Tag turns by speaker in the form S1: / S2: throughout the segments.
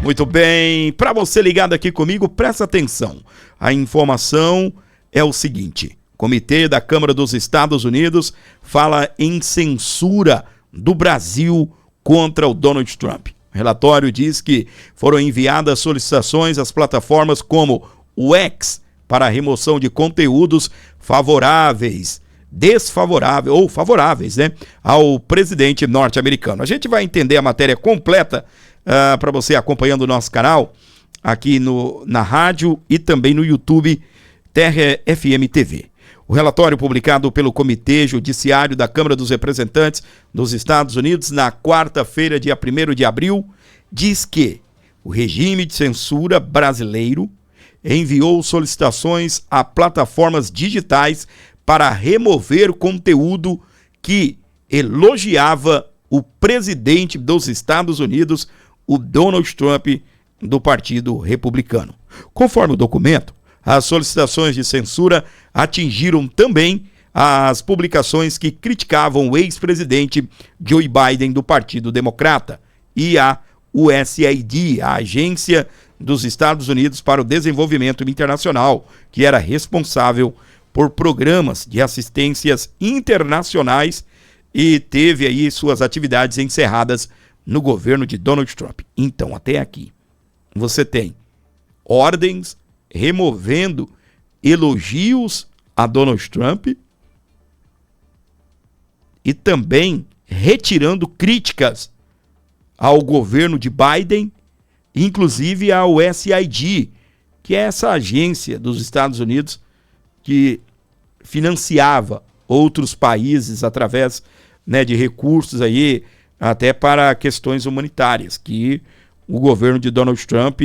S1: Muito bem, para você ligado aqui comigo, presta atenção. A informação é o seguinte: Comitê da Câmara dos Estados Unidos fala em censura do Brasil contra o Donald Trump. O relatório diz que foram enviadas solicitações às plataformas como o X para a remoção de conteúdos favoráveis, desfavoráveis ou favoráveis, ao presidente norte-americano. A gente vai entender a matéria completa para você acompanhando o nosso canal aqui na rádio e também no YouTube Terra FM TV. O relatório publicado pelo Comitê Judiciário da Câmara dos Representantes dos Estados Unidos na quarta-feira, dia 1º de abril, diz que o regime de censura brasileiro enviou solicitações a plataformas digitais para remover conteúdo que elogiava o presidente dos Estados Unidos, o Donald Trump, do Partido Republicano. Conforme o documento, as solicitações de censura atingiram também as publicações que criticavam o ex-presidente Joe Biden do Partido Democrata e a USAID, a Agência dos Estados Unidos para o Desenvolvimento Internacional, que era responsável por programas de assistências internacionais e teve aí suas atividades encerradas no governo de Donald Trump. Então, até aqui, você tem ordens removendo elogios a Donald Trump e também retirando críticas ao governo de Biden, inclusive ao USAID, que é essa agência dos Estados Unidos que financiava outros países através, de recursos aí até para questões humanitárias, que o governo de Donald Trump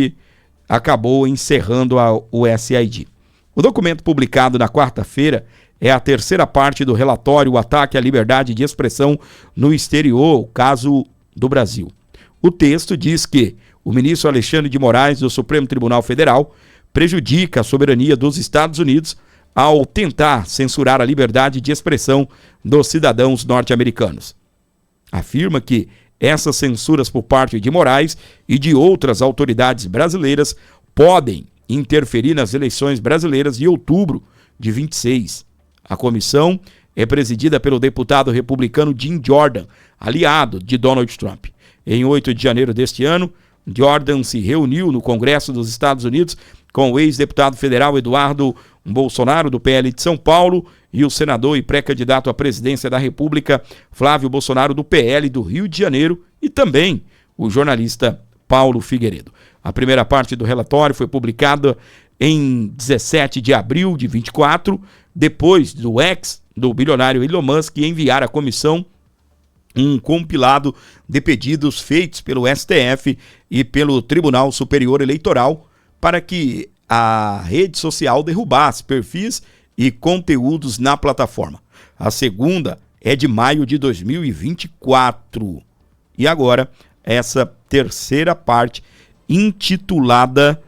S1: acabou encerrando a USAID. O documento publicado na quarta-feira é a terceira parte do relatório O Ataque à Liberdade de Expressão no Exterior, o caso do Brasil. O texto diz que o ministro Alexandre de Moraes, do Supremo Tribunal Federal, prejudica a soberania dos Estados Unidos ao tentar censurar a liberdade de expressão dos cidadãos norte-americanos. Afirma que essas censuras por parte de Moraes e de outras autoridades brasileiras podem interferir nas eleições brasileiras de outubro de 26. A comissão é presidida pelo deputado republicano Jim Jordan, aliado de Donald Trump. Em 8 de janeiro deste ano, Jordan se reuniu no Congresso dos Estados Unidos com o ex-deputado federal Eduardo Bolsonaro, do PL de São Paulo, e o senador e pré-candidato à presidência da República, Flávio Bolsonaro, do PL do Rio de Janeiro, e também o jornalista Paulo Figueiredo. A primeira parte do relatório foi publicada em 17 de abril de 24, depois do do bilionário Elon Musk enviar à comissão um compilado de pedidos feitos pelo STF e pelo Tribunal Superior Eleitoral para que a rede social derrubasse perfis e conteúdos na plataforma. A segunda é de maio de 2024. E agora, essa terceira parte, intitulada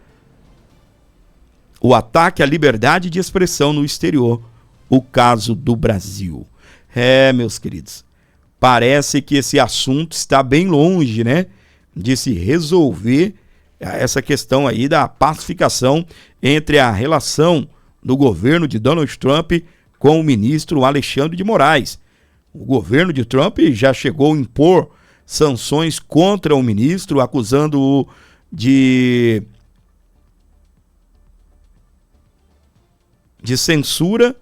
S1: O Ataque à Liberdade de Expressão no Exterior, o caso do Brasil. Meus queridos, parece que esse assunto está bem longe, de se resolver essa questão aí da pacificação entre a relação do governo de Donald Trump com o ministro Alexandre de Moraes. O governo de Trump já chegou a impor sanções contra o ministro, acusando-o de censura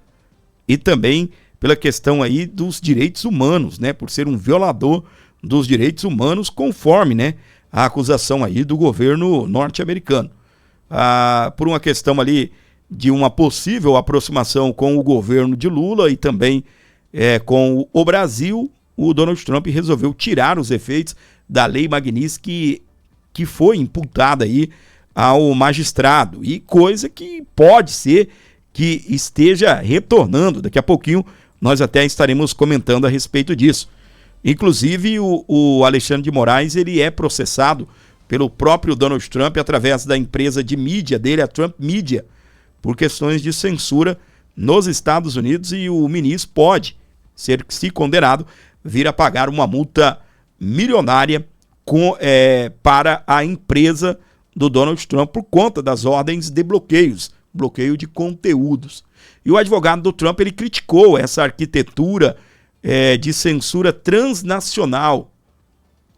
S1: e também pela questão aí dos direitos humanos, por ser um violador dos direitos humanos, conforme, a acusação aí do governo norte-americano. Por uma questão ali de uma possível aproximação com o governo de Lula e também com o Brasil, o Donald Trump resolveu tirar os efeitos da Lei Magnitsky que foi imputada aí ao magistrado, e coisa que pode ser que esteja retornando. Daqui a pouquinho nós até estaremos comentando a respeito disso. Inclusive, o Alexandre de Moraes, ele é processado pelo próprio Donald Trump através da empresa de mídia dele, a Trump Media, por questões de censura nos Estados Unidos, e o ministro pode ser, se condenado, vir a pagar uma multa milionária para a empresa do Donald Trump por conta das ordens de bloqueio de conteúdos. E o advogado do Trump, ele criticou essa arquitetura de censura transnacional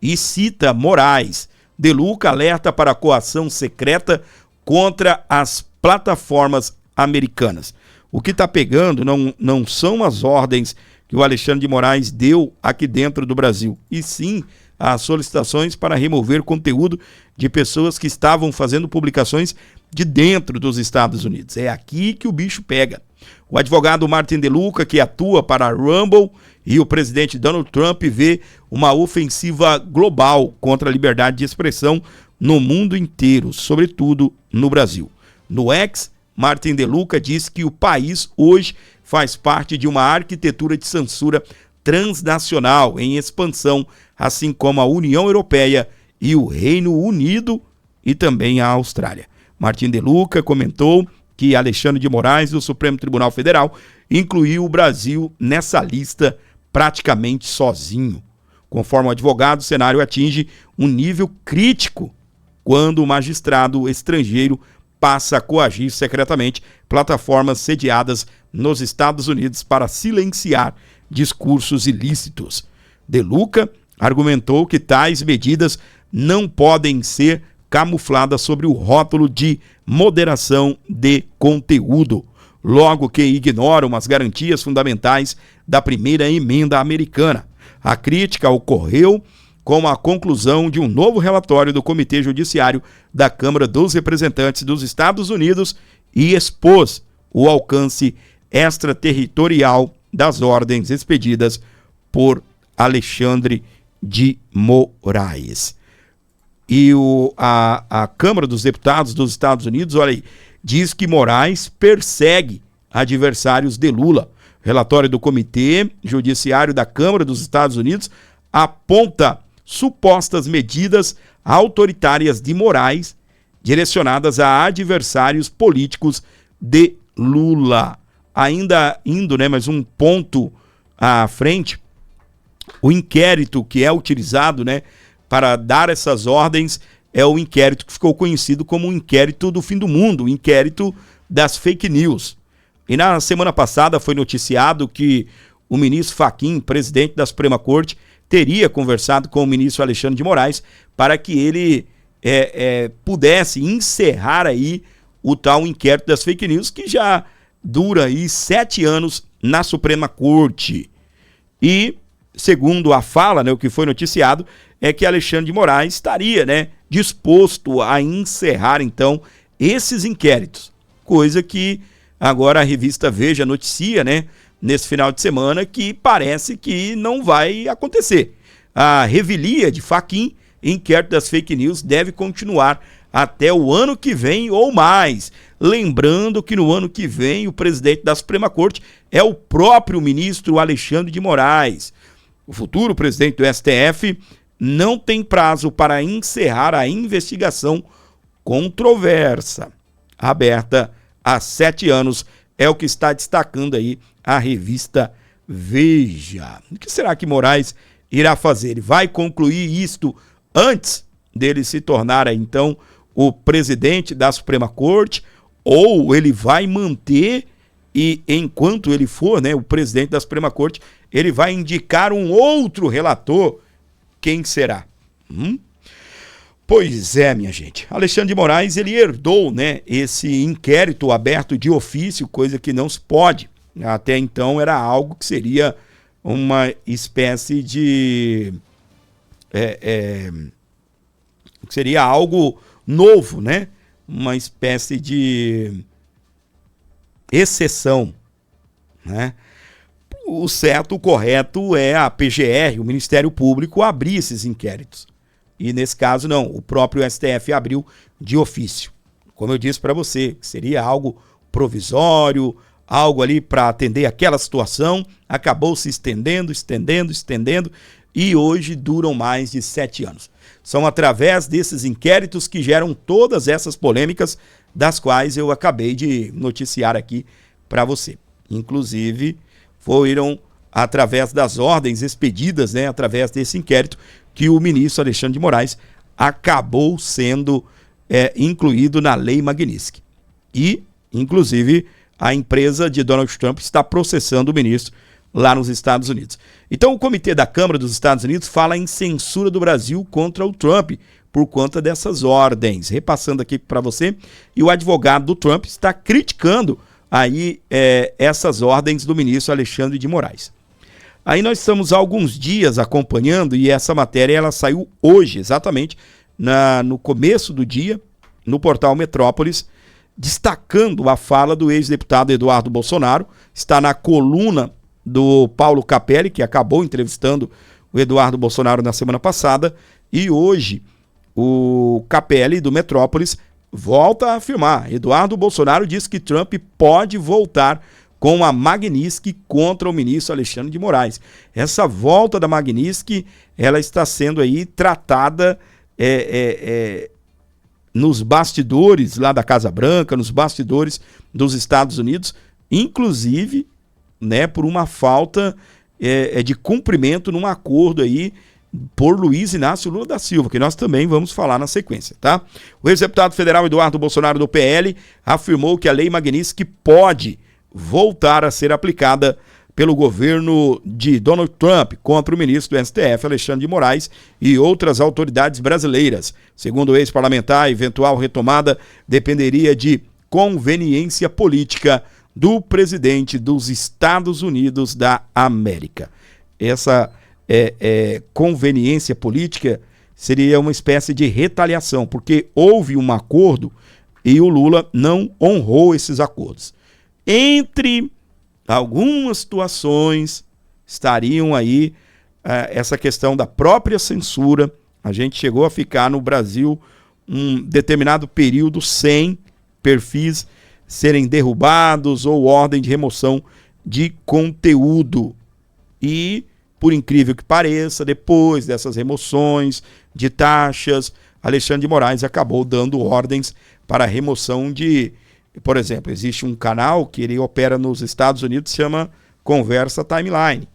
S1: e cita Moraes. De Luca alerta para a coação secreta contra as plataformas americanas. O que está pegando não são as ordens que o Alexandre de Moraes deu aqui dentro do Brasil, e sim as solicitações para remover conteúdo de pessoas que estavam fazendo publicações de dentro dos Estados Unidos. É aqui que o bicho pega. O advogado Martin De Luca, que atua para a Rumble, e o presidente Donald Trump vê uma ofensiva global contra a liberdade de expressão no mundo inteiro, sobretudo no Brasil. No X, Martin De Luca diz que o país hoje faz parte de uma arquitetura de censura transnacional em expansão, assim como a União Europeia e o Reino Unido e também a Austrália. Martin De Luca comentou que Alexandre de Moraes, do Supremo Tribunal Federal, incluiu o Brasil nessa lista praticamente sozinho. Conforme o advogado, o cenário atinge um nível crítico quando o magistrado estrangeiro passa a coagir secretamente plataformas sediadas nos Estados Unidos para silenciar discursos ilícitos. De Luca argumentou que tais medidas não podem ser camufladas sob o rótulo de moderação de conteúdo, logo que ignoram as garantias fundamentais da primeira emenda americana. A crítica ocorreu com a conclusão de um novo relatório do Comitê Judiciário da Câmara dos Representantes dos Estados Unidos e expôs o alcance extraterritorial das ordens expedidas por Alexandre de Moraes. E a Câmara dos Deputados dos Estados Unidos, olha aí, diz que Moraes persegue adversários de Lula. Relatório do Comitê Judiciário da Câmara dos Estados Unidos aponta supostas medidas autoritárias de Moraes direcionadas a adversários políticos de Lula. Ainda indo, mas um ponto à frente, o inquérito que é utilizado, para dar essas ordens é o inquérito que ficou conhecido como o inquérito do fim do mundo, o inquérito das fake news. E na semana passada foi noticiado que o ministro Fachin, presidente da Suprema Corte, teria conversado com o ministro Alexandre de Moraes para que ele pudesse encerrar aí o tal inquérito das fake news, que já dura aí 7 anos na Suprema Corte. E, segundo a fala, o que foi noticiado, é que Alexandre de Moraes estaria, disposto a encerrar, então, esses inquéritos. Coisa que agora a revista Veja noticia, nesse final de semana, que parece que não vai acontecer. A revelia de Fachin, inquérito das fake news, deve continuar até o ano que vem ou mais. Lembrando que no ano que vem o presidente da Suprema Corte é o próprio ministro Alexandre de Moraes. O futuro presidente do STF não tem prazo para encerrar a investigação controversa, aberta há 7 anos, é o que está destacando aí a revista Veja. O que será que Moraes irá fazer? Ele vai concluir isto antes dele se tornar, então, o presidente da Suprema Corte, ou ele vai manter e, enquanto ele for, o presidente da Suprema Corte, ele vai indicar um outro relator? Quem será? Pois é, minha gente. Alexandre de Moraes, ele herdou, esse inquérito aberto de ofício, coisa que não se pode. Até então era algo que seria uma espécie de... seria algo novo, uma espécie de exceção, O certo, o correto é a PGR, o Ministério Público, abrir esses inquéritos. E nesse caso não, o próprio STF abriu de ofício. Como eu disse para você, seria algo provisório, algo ali para atender aquela situação, acabou se estendendo, e hoje duram mais de 7 anos. São através desses inquéritos que geram todas essas polêmicas, das quais eu acabei de noticiar aqui para você. Inclusive, foram através das ordens expedidas, através desse inquérito, que o ministro Alexandre de Moraes acabou sendo incluído na Lei Magnitsky. E, inclusive, a empresa de Donald Trump está processando o ministro lá nos Estados Unidos. Então, o Comitê da Câmara dos Estados Unidos fala em censura do Brasil contra o Trump por conta dessas ordens. Repassando aqui para você, e o advogado do Trump está criticando aí essas ordens do ministro Alexandre de Moraes. Aí nós estamos há alguns dias acompanhando, e essa matéria ela saiu hoje, exatamente, no começo do dia, no portal Metrópolis, destacando a fala do ex-deputado Eduardo Bolsonaro. Está na coluna do Paulo Capelli, que acabou entrevistando o Eduardo Bolsonaro na semana passada, e hoje o Capelli do Metrópolis volta a afirmar: Eduardo Bolsonaro diz que Trump pode voltar com a Magnitsky contra o ministro Alexandre de Moraes. Essa volta da Magnitsky, ela está sendo aí tratada nos bastidores lá da Casa Branca, nos bastidores dos Estados Unidos, inclusive, né, por uma falta de cumprimento num acordo aí por Luiz Inácio Lula da Silva, que nós também vamos falar na sequência, tá? O ex-deputado federal Eduardo Bolsonaro do PL afirmou que a Lei Magnitsky pode voltar a ser aplicada pelo governo de Donald Trump contra o ministro do STF, Alexandre de Moraes, e outras autoridades brasileiras. Segundo o ex-parlamentar, a eventual retomada dependeria de conveniência política do presidente dos Estados Unidos da América. Essa conveniência política seria uma espécie de retaliação, porque houve um acordo e o Lula não honrou esses acordos. Entre algumas situações estariam aí essa questão da própria censura. A gente chegou a ficar no Brasil um determinado período sem perfis serem derrubados ou ordem de remoção de conteúdo. E, por incrível que pareça, depois dessas remoções de taxas, Alexandre de Moraes acabou dando ordens para a remoção de... Por exemplo, existe um canal que ele opera nos Estados Unidos, se chama Conversa Timeline.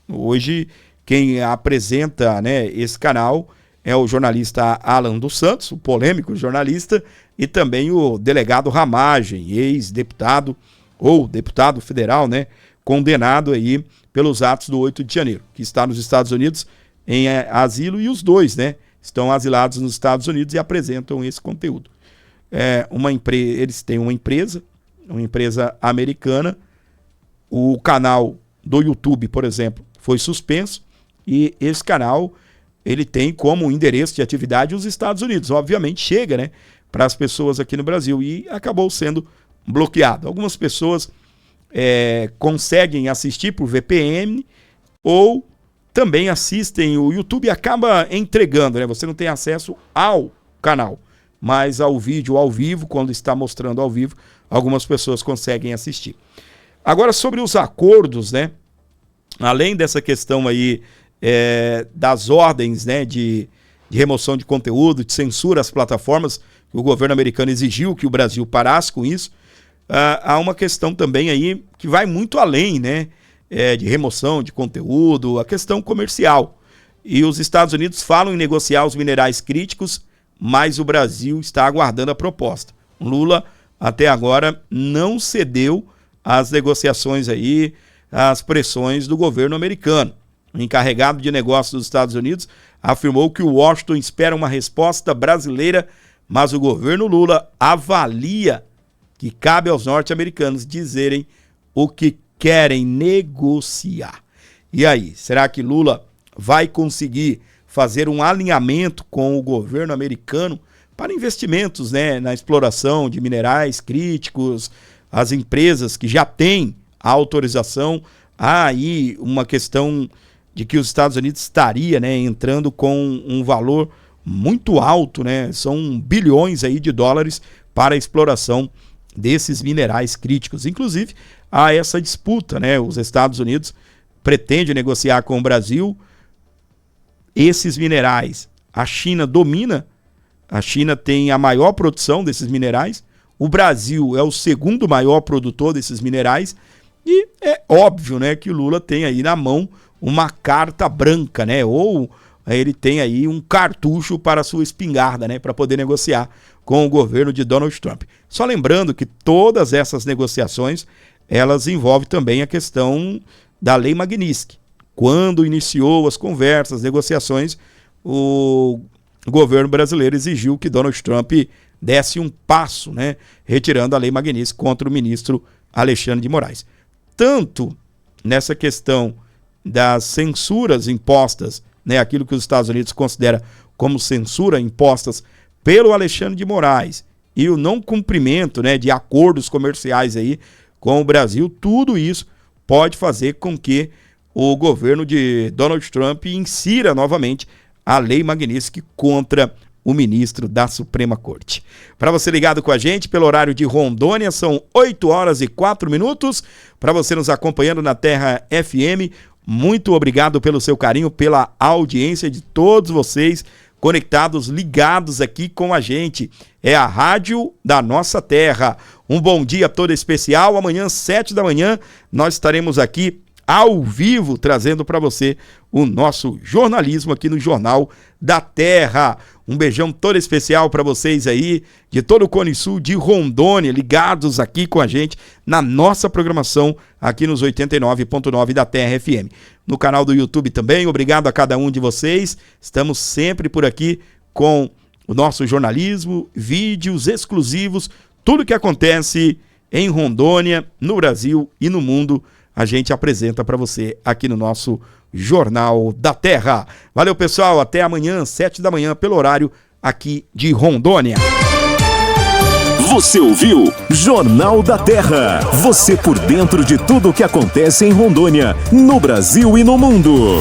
S1: Hoje, quem apresenta, né, esse canal é o jornalista Alan dos Santos, o polêmico jornalista, e também o delegado Ramagem, ex-deputado ou deputado federal, né, condenado aí pelos atos do 8 de janeiro, que está nos Estados Unidos em asilo, e os dois, né, estão asilados nos Estados Unidos e apresentam esse conteúdo. Eles têm uma empresa americana. O canal do YouTube, por exemplo, foi suspenso, e esse canal ele tem como endereço de atividade os Estados Unidos. Obviamente chega, né, para as pessoas aqui no Brasil, e acabou sendo bloqueado. Algumas pessoas conseguem assistir por VPN ou também assistem. O YouTube acaba entregando, né, você não tem acesso ao canal, mas ao vídeo ao vivo, quando está mostrando ao vivo, algumas pessoas conseguem assistir. Agora, sobre os acordos, né, além dessa questão aí das ordens, né, de remoção de conteúdo, de censura às plataformas, que o governo americano exigiu que o Brasil parasse com isso, há uma questão também aí que vai muito além, né, de remoção de conteúdo, a questão comercial. E os Estados Unidos falam em negociar os minerais críticos, mas o Brasil está aguardando a proposta. Lula, até agora, não cedeu às negociações aí, às pressões do governo americano. O encarregado de negócios dos Estados Unidos afirmou que o Washington espera uma resposta brasileira, mas o governo Lula avalia que cabe aos norte-americanos dizerem o que querem negociar. E aí, será que Lula vai conseguir fazer um alinhamento com o governo americano para investimentos, né, na exploração de minerais críticos, as empresas que já têm a autorização? Há aí uma questão de que os Estados Unidos estaria, né, entrando com um valor muito alto, né, são bilhões aí de dólares para a exploração desses minerais críticos. Inclusive, há essa disputa, né, os Estados Unidos pretendem negociar com o Brasil esses minerais. A China domina, a China tem a maior produção desses minerais, o Brasil é o segundo maior produtor desses minerais, e é óbvio, né, que o Lula tem aí na mão uma carta branca, né, ou ele tem aí um cartucho para a sua espingarda, né, para poder negociar com o governo de Donald Trump. Só lembrando que todas essas negociações, elas envolvem também a questão da Lei Magnitsky. Quando iniciou as conversas, as negociações, o governo brasileiro exigiu que Donald Trump desse um passo, né, retirando a Lei Magnitsky contra o ministro Alexandre de Moraes. Tanto nessa questão das censuras impostas, né, aquilo que os Estados Unidos considera como censura impostas pelo Alexandre de Moraes e o não cumprimento, né, de acordos comerciais aí com o Brasil, tudo isso pode fazer com que o governo de Donald Trump insira novamente a Lei Magnitsky contra o ministro da Suprema Corte. Para você ligado com a gente pelo horário de Rondônia, são 8h04. Para você nos acompanhando na Terra FM, muito obrigado pelo seu carinho, pela audiência de todos vocês conectados, ligados aqui com a gente. É a Rádio da Nossa Terra. Um bom dia todo especial. Amanhã, 7 da manhã, nós estaremos aqui ao vivo, trazendo para você o nosso jornalismo aqui no Jornal da Terra. Um beijão todo especial para vocês aí, de todo o Cone Sul, de Rondônia, ligados aqui com a gente na nossa programação aqui nos 89.9 da Terra FM. No canal do YouTube também, obrigado a cada um de vocês. Estamos sempre por aqui com o nosso jornalismo, vídeos exclusivos, tudo que acontece em Rondônia, no Brasil e no mundo, a gente apresenta para você aqui no nosso Jornal da Terra. Valeu, pessoal, até amanhã, 7 da manhã, pelo horário aqui de Rondônia.
S2: Você ouviu Jornal da Terra. Você por dentro de tudo o que acontece em Rondônia, no Brasil e no mundo.